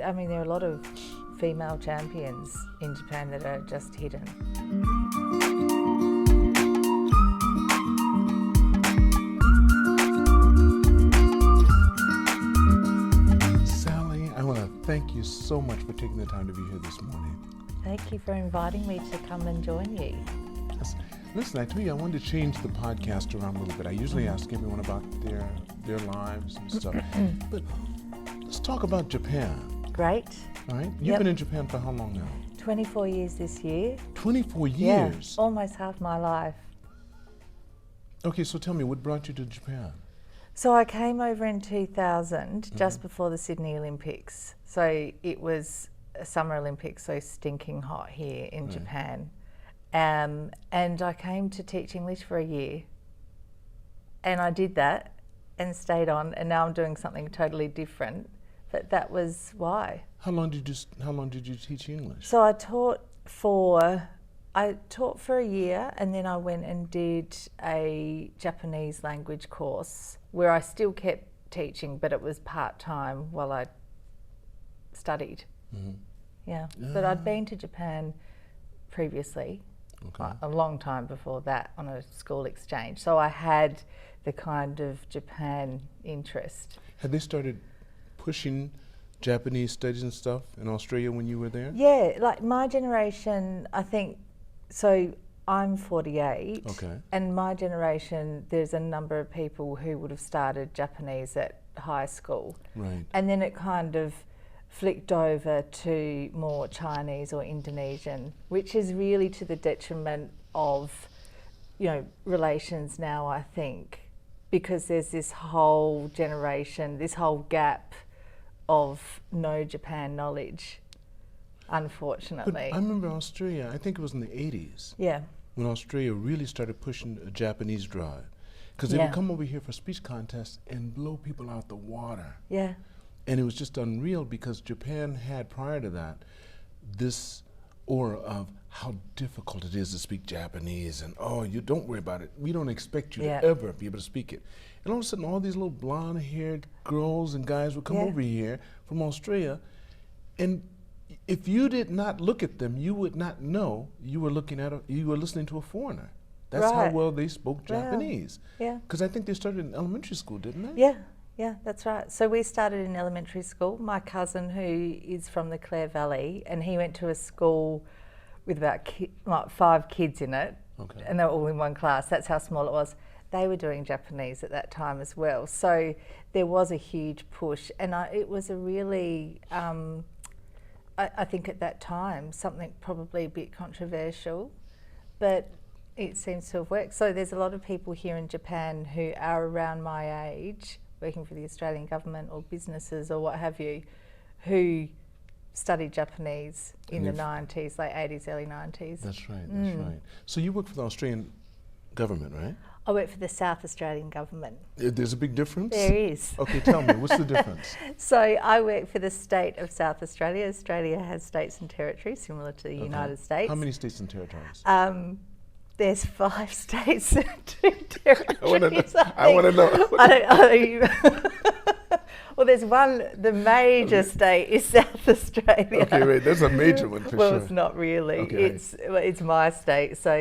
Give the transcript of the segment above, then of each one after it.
I mean, there are a lot of female champions in Japan that are just hidden. Sally, I want to thank you so much for taking the time to be here this morning. Thank you for inviting me to come and join you. Listen, I tell you, I wanted to change the podcast around a little bit. I usually ask everyone about their lives and stuff. But let's talk about Japan. Great. All right? You've been in Japan for how long now? 24 years this year. 24 years? Yeah, almost half my life. Okay, so tell me, what brought you to Japan? So I came over in 2000, just before the Sydney Olympics. So it was a Summer Olympics, so stinking hot here in Japan. And I came to teach English for a year. And I did that and stayed on, and now I'm doing something totally different. But that was why. How long did you teach English? So I taught for a year, and then I went and did a Japanese language course where I still kept teaching, but it was part-time while I studied. Yeah, but I'd been to Japan previously, a long time before that, on a school exchange. So I had the kind of Japan interest. Had they started pushing Japanese studies and stuff in Australia when you were there? Yeah, like my generation, I think, so I'm 48, and my generation, there's a number of people who would have started Japanese at high school. Right. And then it kind of flicked over to more Chinese or Indonesian, which is really to the detriment of, relations now, I think, because there's this whole generation, this whole gap of no Japan knowledge, unfortunately. But I remember Australia, I think it was in the 80s. Yeah. When Australia really started pushing a Japanese drive. Because they would come over here for speech contests and blow people out the water. Yeah. And it was just unreal because Japan had, prior to that, this aura of how difficult it is to speak Japanese, and you don't worry about it. We don't expect you to ever be able to speak it. And all of a sudden, all these little blonde-haired girls and guys would come over here from Australia, and if you did not look at them, you would not know you were listening to a foreigner. That's how well they spoke Japanese. Yeah. Because I think they started in elementary school, didn't they? Yeah. Yeah, that's right. So we started in elementary school. My cousin, who is from the Clare Valley, and he went to a school with about 5 kids in it, and they were all in one class. That's how small it was. They were doing Japanese at that time as well. So there was a huge push, and it was a really, I think at that time, something probably a bit controversial, but it seems to have worked. So there's a lot of people here in Japan who are around my age, working for the Australian government or businesses or what have you, who studied Japanese in the 90s, late 80s, early 90s. That's right, that's right. So you work for the Australian government, right? I work for the South Australian government. There's a big difference? There is. Okay, tell me, what's the difference? So I work for the state of South Australia. Australia has states and territories similar to the United States. How many states and territories? There's 5 states and 2 territories. I want to know. Well, there's one, the major state is South Australia. Okay, right, that's a major one for sure. Well, it's not really. Okay. It's my state. So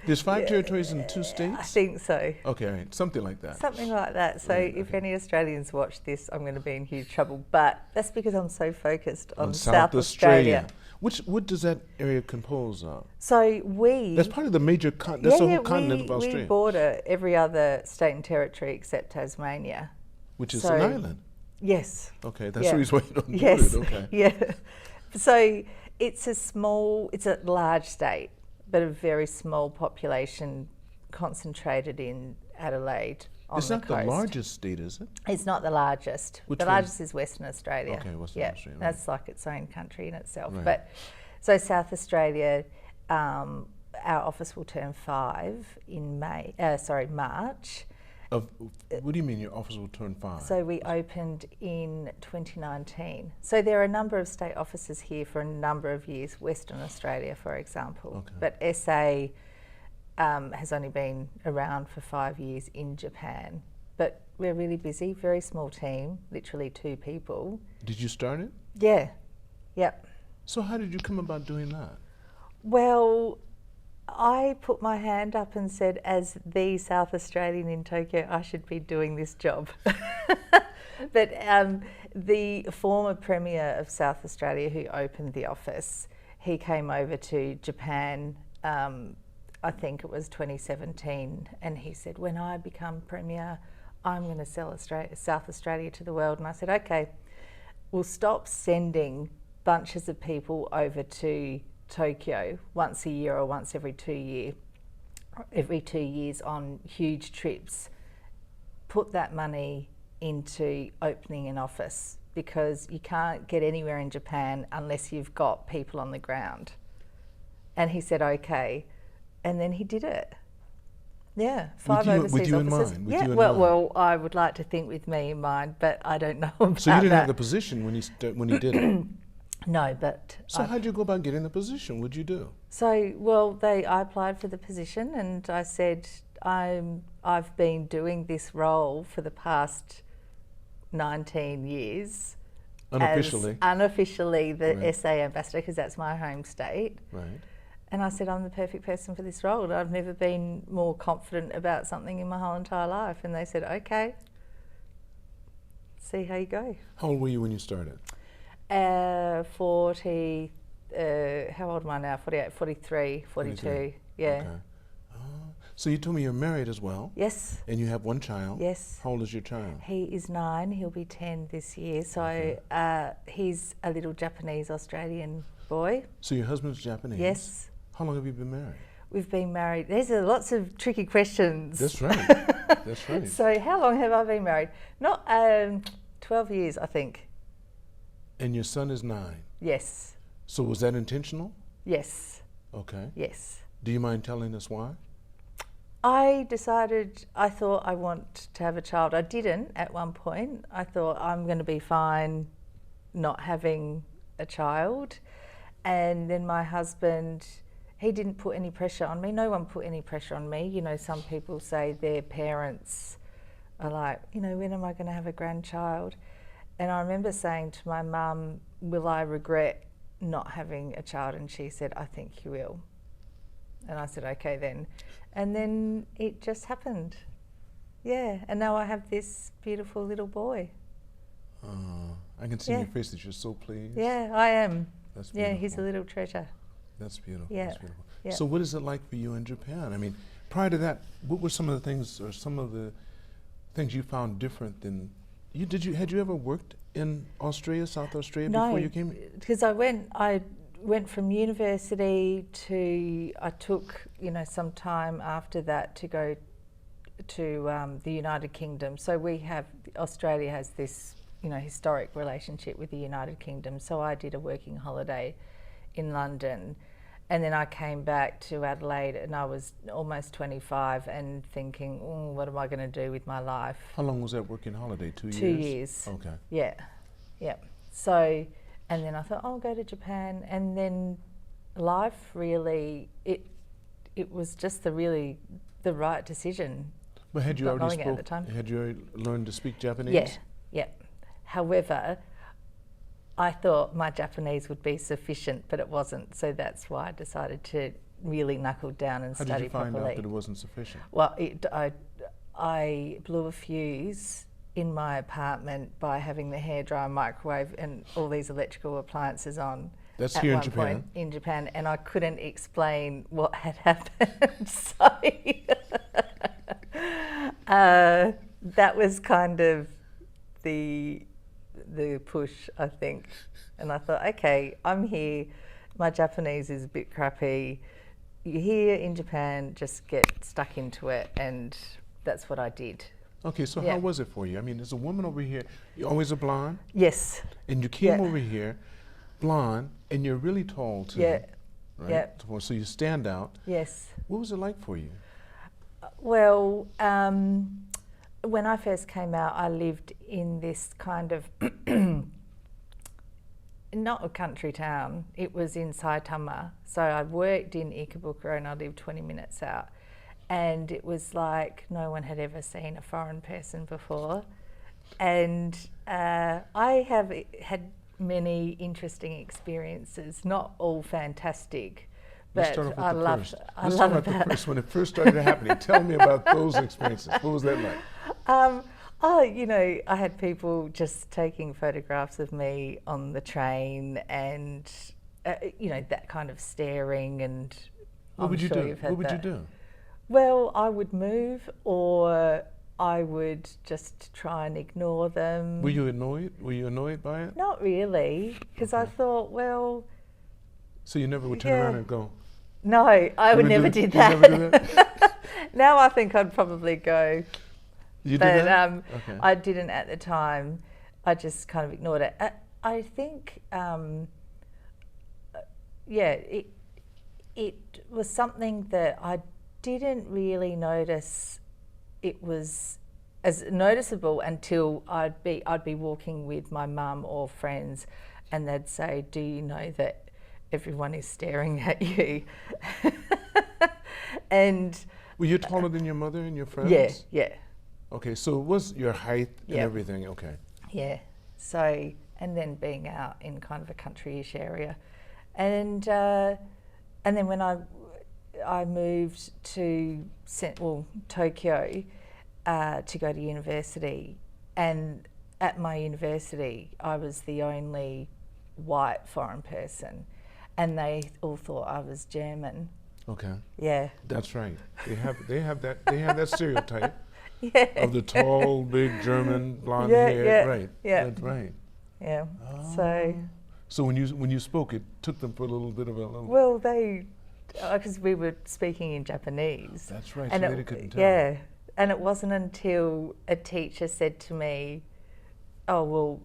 there's 5 territories in 2 states? I think so. Okay, all right, something like that. Something like that. So if any Australians watch this, I'm going to be in huge trouble. But that's because I'm so focused on South Australia. What does that area compose of? So that's part of the major that's the whole continent of Australia. We border every other state and territory except Tasmania. Which is an island? Yes. Okay, that's the reason why you don't do it. Okay. Yeah. So it's a large state, but a very small population concentrated in Adelaide. It's not the largest state, is it? It's not the largest. The largest is Western Australia. Okay, Western Australia. That's like its own country in itself. Right. But so South Australia, our office will turn 5 in March. What do you mean your office will turn 5? So we opened in 2019. So there are a number of state offices here for a number of years. Western Australia, for example. But SA has only been around for 5 years in Japan. But we're really busy, very small team, literally 2 people. Did you start it? Yeah, yep. So how did you come about doing that? Well, I put my hand up and said, as the South Australian in Tokyo, I should be doing this job. But the former Premier of South Australia who opened the office, he came over to Japan, I think it was 2017, and he said, when I become Premier, I'm going to sell South Australia to the world. And I said, okay, we'll stop sending bunches of people over to Tokyo once a year or once every 2 years on huge trips. Put that money into opening an office, because you can't get anywhere in Japan unless you've got people on the ground. And he said, okay. And then he did it. Yeah, 5 overseas with you offices. In mind, yeah, well, I would like to think with me in mind, but I don't know about that. So you didn't have the position when he did it? No, but... So how'd you go about getting the position? What'd you do? So, well, I applied for the position, and I said, I've been doing this role for the past 19 years. Unofficially? As unofficially the Right. SA ambassador, because that's my home state. Right. And I said, I'm the perfect person for this role. I've never been more confident about something in my whole entire life. And they said, okay, see how you go. How old were you when you started? 40, how old am I now? 48, 43, 42, 43. yeah. Okay. So you told me you're married as well? Yes. And you have one child? Yes. How old is your child? He is 9, he'll be 10 this year. So Okay. he's a little Japanese-Australian boy. So your husband's Japanese? Yes. How long have you been married? We've been married. These are lots of tricky questions. That's right. That's right. So how long have I been married? Not 12 years, I think. And your son is 9? Yes. So was that intentional? Yes. Okay. Yes. Do you mind telling us why? I thought I want to have a child. I didn't at one point. I thought I'm going to be fine not having a child. And then my husband, he didn't put any pressure on me. No one put any pressure on me. You know, some people say their parents are like, you know, when am I going to have a grandchild? And I remember saying to my mum, will I regret not having a child? And she said, I think you will. And I said, okay then. And then it just happened. Yeah, and now I have this beautiful little boy. I can see in your face that you're so pleased. Yeah, I am. That's beautiful. Yeah, he's a little treasure. That's beautiful. Yeah. That's beautiful. Yeah. So what is it like for you in Japan? I mean, prior to that, what were some of the things, or some of the things you found different than you? Had you ever worked in Australia, South Australia, before you came? No, because I went from university to, I took, you know, some time after that to go to the United Kingdom. So Australia has this, you know, historic relationship with the United Kingdom. So I did a working holiday in London, and then I came back to Adelaide, and I was almost 25 and thinking, what am I going to do with my life? How long was that working holiday? 2 years? 2 years. Okay. Yeah, yeah. So, and then I thought, I'll go to Japan, and then life really, it was just the right decision. But had you Not already knowing it at the time. Had you already learned to speak Japanese? Yeah, yeah. However, I thought my Japanese would be sufficient, but it wasn't. So that's why I decided to really knuckle down and study properly. How did you find out that it wasn't sufficient? Well, I blew a fuse in my apartment by having the hairdryer, microwave, and all these electrical appliances on. That's at here in one Japan? point in Japan, and I couldn't explain what had happened. So that was kind of the push, I think. And I thought, okay, I'm here, my Japanese is a bit crappy. You're here in Japan, just get stuck into it, and that's what I did. Okay, so how was it for you? I mean, there's a woman over here, you're always a blonde? Yes. And you came over here, blonde, and you're really tall too. Yeah. Right? Yeah. So you stand out. Yes. What was it like for you? Well, when I first came out, I lived in this kind of, not a country town, it was in Saitama. So I worked in Ikebukuro and I lived 20 minutes out. And it was like no one had ever seen a foreign person before. And I have had many interesting experiences, not all fantastic. Let's start off with the first. Let's start off the first. When it first started happening, tell me about those experiences. What was that like? I had people just taking photographs of me on the train, and that kind of staring. And what would you do? What would you do? Well, I would move, or I would just try and ignore them. Were you annoyed? Were you annoyed by it? Not really, because I thought, well. So you never would turn around and go? No, I would never do that. You never do that? Now I think I'd probably go. You did that? Okay. I didn't at the time. I just kind of ignored it. I think, it was something that I didn't really notice. It was as noticeable until I'd be walking with my mum or friends, and they'd say, "Do you know that everyone is staring at you?" And were you taller than your mother and your friends? Yeah. Okay, so it was your height and everything. Okay. Yeah. So, and then being out in kind of a country-ish area, and then when I moved to Tokyo to go to university, and at my university I was the only white foreign person, and they all thought I was German. Okay. Yeah. That's right. They have that stereotype of the tall, big German blonde hair. Yeah. Right. Yeah. That's right. Yeah. Oh. So when you spoke, it took them for a little bit of a. Well, because we were speaking in Japanese. That's right. And so they couldn't tell. Yeah. And it wasn't until a teacher said to me, or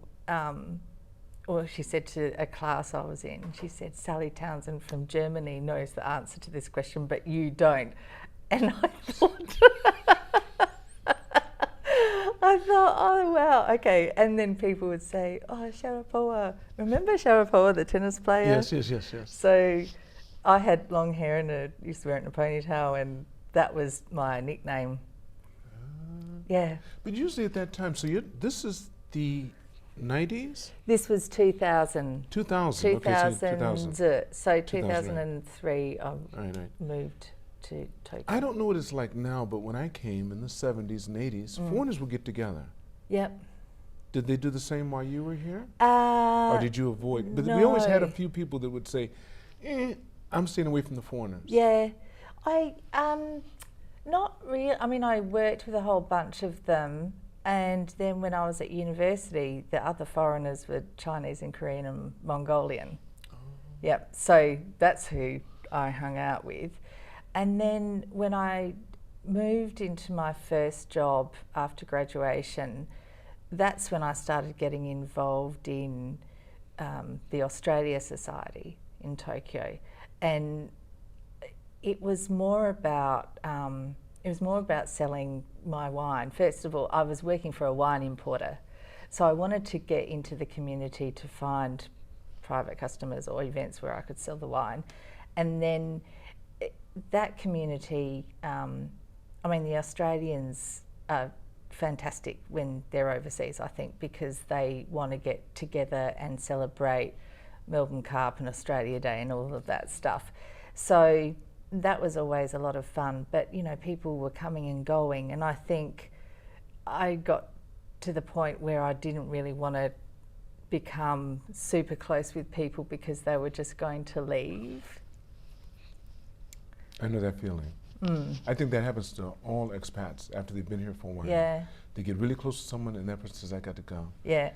she said to a class I was in, she said, "Sally Townsend from Germany knows the answer to this question, but you don't." And I thought, oh wow, okay. And then people would say, "Oh, Sharapova. Remember Sharapova, the tennis player?" Yes. So I had long hair and used to wear it in a ponytail, and that was my nickname. Yeah. But usually at that time, so this is the 90s? This was 2000. 2000. Okay, so 2000. So 2003, I moved to Tokyo. I don't know what it's like now, but when I came in the 70s and 80s, foreigners would get together. Yep. Did they do the same while you were here? Or did you avoid? But we always had a few people that would say, I'm staying away from the foreigners. Yeah. Not really. I mean, I worked with a whole bunch of them, and then when I was at university, the other foreigners were Chinese and Korean and Mongolian. Oh. Yep. So that's who I hung out with. And then when I moved into my first job after graduation, that's when I started getting involved in the Australia Society in Tokyo, and it was more about selling my wine. First of all, I was working for a wine importer, so I wanted to get into the community to find private customers or events where I could sell the wine, and then that community. The Australians are fantastic when they're overseas, I think, because they want to get together and celebrate Melbourne Cup and Australia Day and all of that stuff. So that was always a lot of fun, but people were coming and going, and I think I got to the point where I didn't really want to become super close with people because they were just going to leave. I know that feeling. I think that happens to all expats after they've been here for a while. Yeah. They get really close to someone and that person says, "I got to go." Yeah.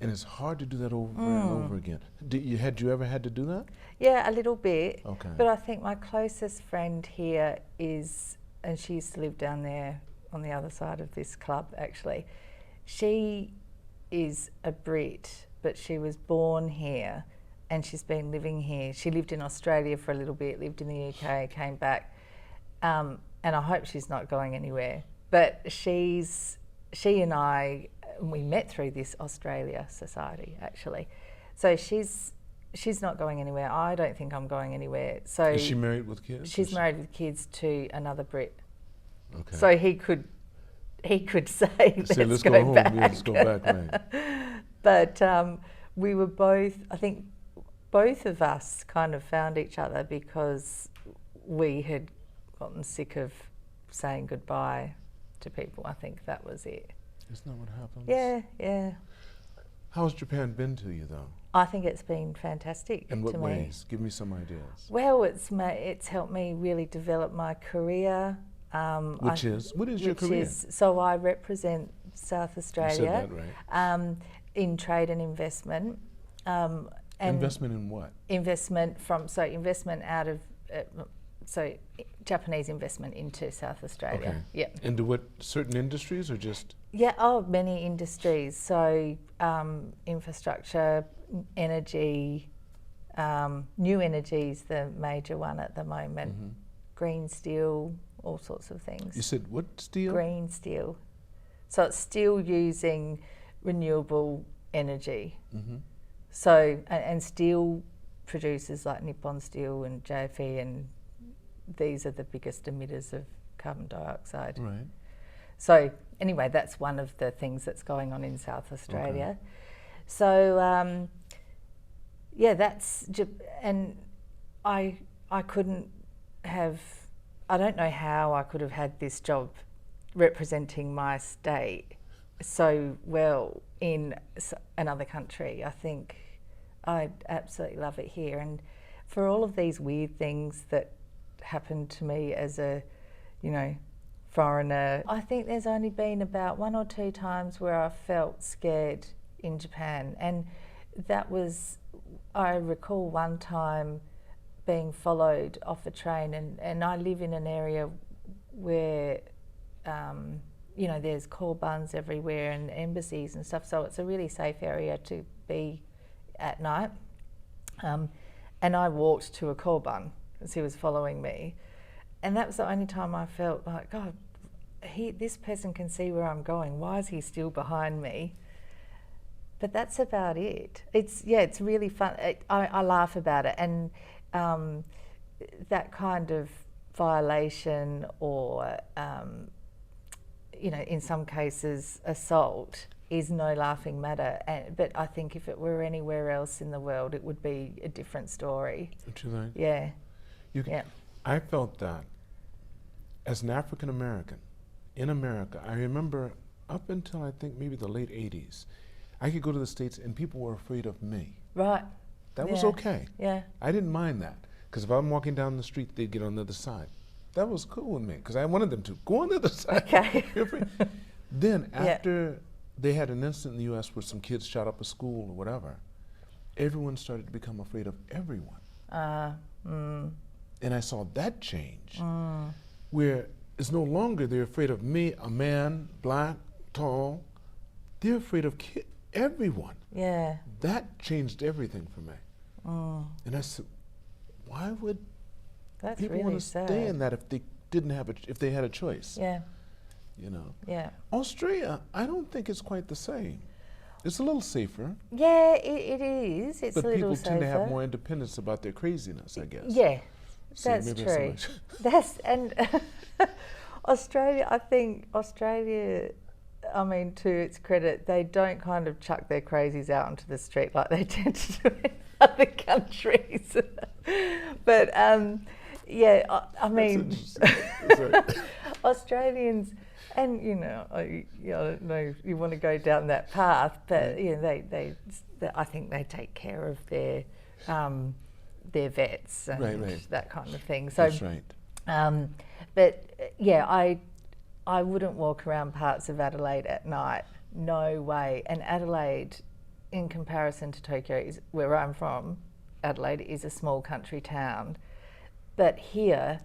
And it's hard to do that over and over again. Had you ever had to do that? Yeah, a little bit. Okay. But I think my closest friend here is, and she used to live down there on the other side of this club actually. She is a Brit, but she was born here and she's been living here. She lived in Australia for a little bit, lived in the UK, came back. And I hope she's not going anywhere. But she and I, we met through this Australia Society actually. So she's not going anywhere. I don't think I'm going anywhere. So is she married with kids? She's married with kids to another Brit. Okay. So he could say, let's go home. back. Yeah, let's go back, right. But we were both, I think both of us kind of found each other because we had gotten sick of saying goodbye to people. I think that was it. Isn't that what happens? Yeah, yeah. How's Japan been to you, though? I think it's been fantastic. In what to ways? Me. Give me some ideas. Well, it's helped me really develop my career. What is your career? So I represent South Australia. You said that right. In trade and investment. And investment in what? Investment out of Japanese investment into South Australia. Okay. Yeah. Into what, certain industries or just? Yeah, many industries. So infrastructure, energy, new energy's the major one at the moment. Mm-hmm. Green steel, all sorts of things. You said what steel? Green steel. So it's still using renewable energy. Mm-hmm. So, and steel producers like Nippon Steel and JFE, and these are the biggest emitters of carbon dioxide. Right. So anyway, that's one of the things that's going on in South Australia. Okay. So and I couldn't have, I don't know how I could have had this job representing my state so well in another country. I think I absolutely love it here, and for all of these weird things that happened to me as a, foreigner, I think there's only been about 1 or 2 times where I felt scared in Japan, and that was, I recall one time being followed off a train, and I live in an area where there's korbans everywhere and embassies and stuff, so it's a really safe area to be at night. And I walked to a korban as he was following me, and that was the only time I felt like, God, this person can see where I'm going. Why is he still behind me? But that's about it. It's really fun. I laugh about it, and that kind of violation or in some cases assault is no laughing matter. But I think if it were anywhere else in the world, it would be a different story. Don't you think? Yeah. Yeah. I felt that as an African American in America. I remember up until I think maybe the late 80s, I could go to the States and people were afraid of me. Right. That was okay. Yeah. I didn't mind that, because if I'm walking down the street, they'd get on the other side. That was cool with me, because I wanted them to go on the other side. Okay. Then after they had an incident in the U.S. where some kids shot up a school or whatever, everyone started to become afraid of everyone. And I saw that change, where it's no longer they're afraid of me, a man, black, tall. They're afraid of everyone. Yeah. That changed everything for me. And I said, why would people really want to stay in that if they didn't have if they had a choice? Yeah. Yeah. Australia, I don't think it's quite the same. It's a little safer. Yeah, it is. It's a little safer. But people tend to have more independence about their craziness, I guess. Yeah, so that's true. Australia, I think Australia, I mean, to its credit, they don't kind of chuck their crazies out onto the street like they tend to do in other countries. But I mean, Australians, and I don't know if you want to go down that path, but they I think they take care of their vets and that kind of thing. So, that's right. But I wouldn't walk around parts of Adelaide at night. No way. And Adelaide, in comparison to Tokyo, is where I'm from. Adelaide is a small country town, but here,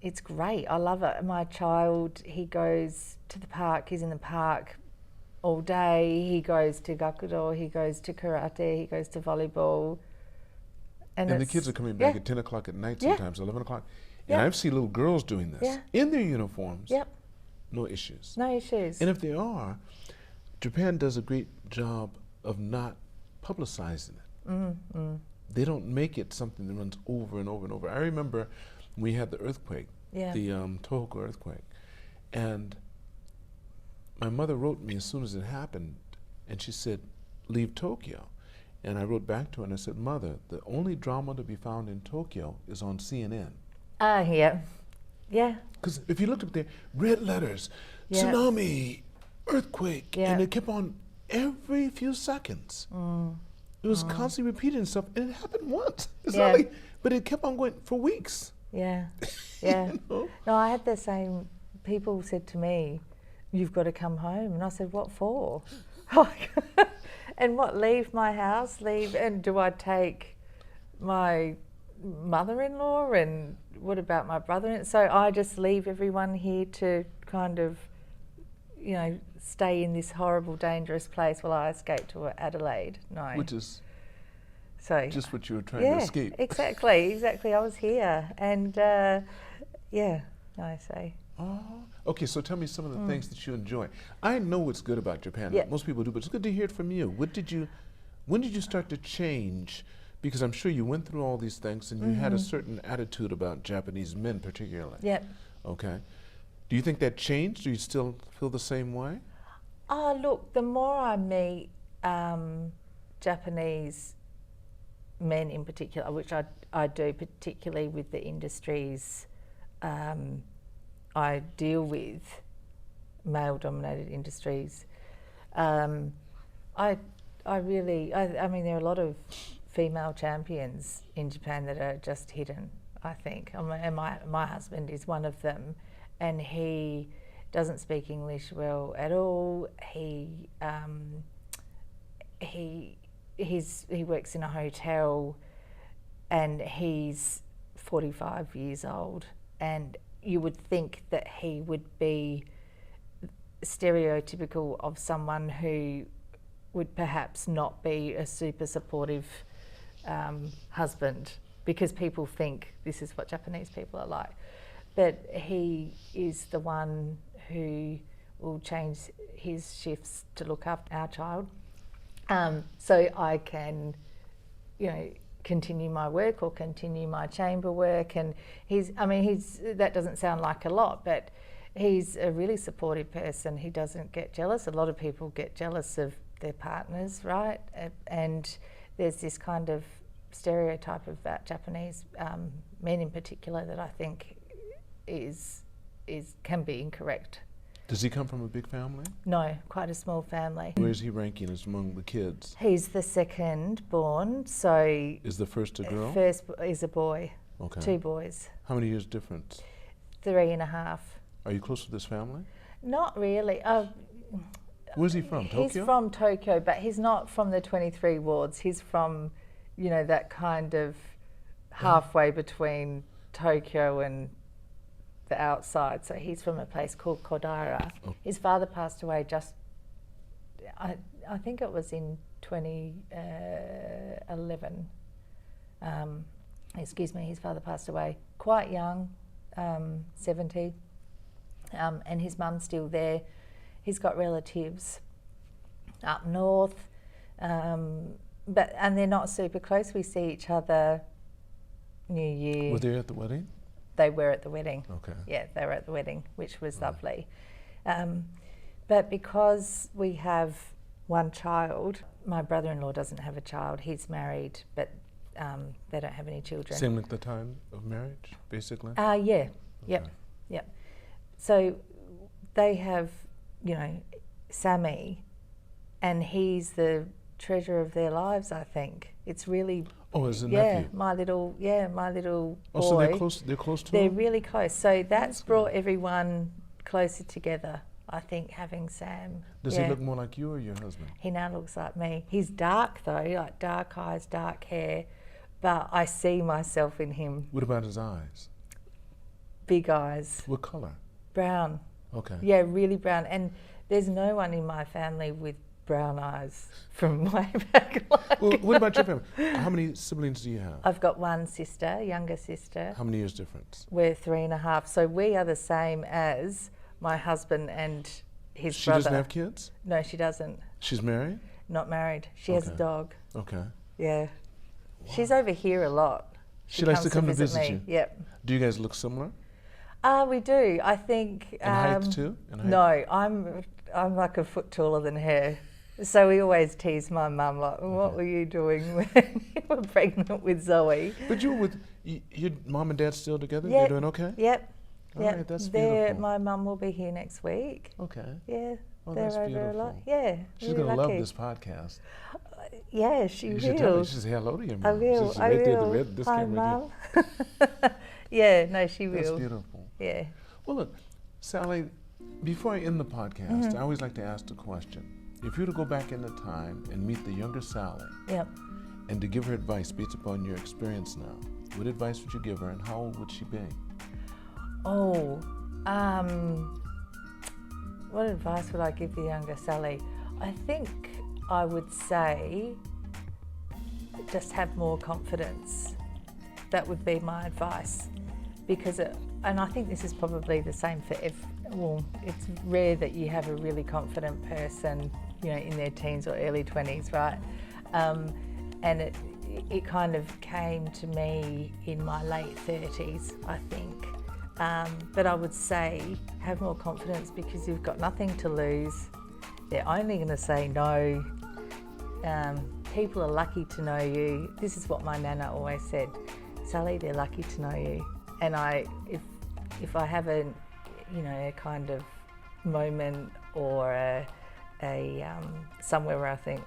it's great. I love it. My child, he goes to the park. He's in the park all day. He goes to gakudo. He goes to karate. He goes to volleyball. And the kids are coming back at 10 o'clock at night, sometimes 11 o'clock. And I've seen little girls doing this in their uniforms. Yep. No issues. No issues. And if they are, Japan does a great job of not publicizing it. They don't make it something that runs over and over and over. I remember we had the earthquake, the Tohoku earthquake, and my mother wrote me as soon as it happened, And she said, leave Tokyo. And I wrote back to her and I said, Mother, the only drama to be found in Tokyo is on CNN. Yeah. Yeah. Because if you looked up there, red letters, tsunami, earthquake, and it kept on every few seconds. It was constantly repeating itself, and it happened once. It's not like, but it kept on going for weeks. Yeah, yeah. You know? No, I had the same, people said to me, you've got to come home. And I said, what for? And what, leave my house, and do I take my mother-in-law, and what about my brother? So I just leave everyone here to kind of, you know, stay in this horrible, dangerous place while I escape to Adelaide. No. Which is just what you were trying to escape. Exactly. I was here, and I say. Oh, okay. So tell me some of the things that you enjoy. I know what's good about Japan. Most people do, but it's good to hear it from you. When did you start to change? Because I'm sure you went through all these things, and you had a certain attitude about Japanese men, particularly. Yep. Okay. Do you think that changed? Do you still feel the same way? Look, the more I meet Japanese men in particular, which I do, particularly with the industries I deal with, male-dominated industries, I mean, there are a lot of female champions in Japan that are just hidden, I think. And my husband is one of them, and he doesn't speak English well at all. He works in a hotel, and he's 45 years old, and you would think that he would be stereotypical of someone who would perhaps not be a super supportive husband, because people think this is what Japanese people are like. But he is the one who will change his shifts to look after our child, so I can, you know, continue my work or continue my chamber work. And that doesn't sound like a lot, but he's a really supportive person. He doesn't get jealous. A lot of people get jealous of their partners, right? And there's this kind of stereotype about Japanese men in particular that I think can be incorrect. Does he come from a big family? No, quite a small family. Where is he ranking as among the kids? He's the second born, so... Is the first a girl? First is a boy. Okay. 2 boys. How many years difference? 3.5. Are you close with this family? Not really. Where's he from, Tokyo? He's from Tokyo, but he's not from the 23 wards. He's from, you know, that kind of halfway between Tokyo and the outside. So he's from a place called Kodaira. Oh. His father passed away I think it was in 2011. His father passed away quite young, 70, and his mum's still there. He's got relatives up north, and they're not super close. We see each other New Year. Were they at the wedding? They were at the wedding. Okay. Yeah, they were at the wedding, which was lovely. But because we have one child, my brother-in-law doesn't have a child. He's married, but they don't have any children. Same at the time of marriage, basically? Yeah. Okay. Yep. So they have, you know, Sammy, and he's the treasure of their lives, I think. It's really... Oh, as a nephew? My little boy. Oh, so they're close to They're him? really close. So that's brought everyone closer together, I think, having Sam. Does he look more like you or your husband? He now looks like me. He's dark though, like dark eyes, dark hair, but I see myself in him. What about his eyes? Big eyes. What color? Brown. Okay. Yeah, really brown. And there's no one in my family with brown eyes from way back. Well, what about your family? How many siblings do you have? I've got one sister, younger sister. How many years difference? We're 3.5. So we are the same as my husband and his brother. She doesn't have kids? No, she doesn't. She's married? Not married. She has a dog. Okay. Yeah. Wow. She's over here a lot. She likes to come to visit me. you? Yep. Do you guys look similar? We do. I think... In height too? No, I'm like a foot taller than her. So we always tease my mum, like, what were you doing when you were pregnant with Zoe? But you were with, your mom and dad still together? Yep. They're doing okay? Yep. All yep. right, that's beautiful. My mum will be here next week. Okay. Yeah. Oh, they're that's over beautiful. a lot. Yeah. She's really going to love lucky. this podcast. Yeah, she You should tell her, will. you should say hello to your I mom. will. She's I right there, will. this Hi, camera Mum. Yeah, no, she will. That's beautiful. Yeah. Well, look, Sally, before I end the podcast, I always like to ask the question. If you were to go back into time and meet the younger Sally, Yep. and to give her advice based upon your experience now, what advice would you give her and how old would she be? Oh, what advice would I give the younger Sally? I think I would say just have more confidence. That would be my advice, because and I think this is probably the same for it's rare that you have a really confident person, in their teens or early 20s, right? And it kind of came to me in my late 30s, I think. But I would say have more confidence, because you've got nothing to lose. They're only going to say no. People are lucky to know you. This is what my nana always said. Sally, they're lucky to know you. And if I have a kind of moment or a somewhere where I think,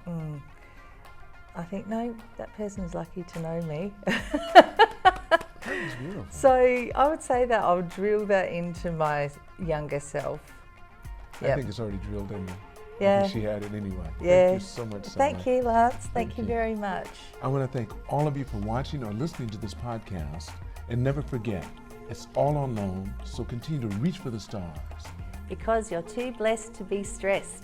no, that person's lucky to know me. That was beautiful. So I would say that I'll drill that into my younger self. I think it's already drilled in you. Yeah. I think she had it anyway. Yeah. Thank you so much, Sally. Thank you, Lance. Thank you you. very much. I want to thank all of you for watching or listening to this podcast. And never forget, it's all unknown, so continue to reach for the stars. Because you're too blessed to be stressed.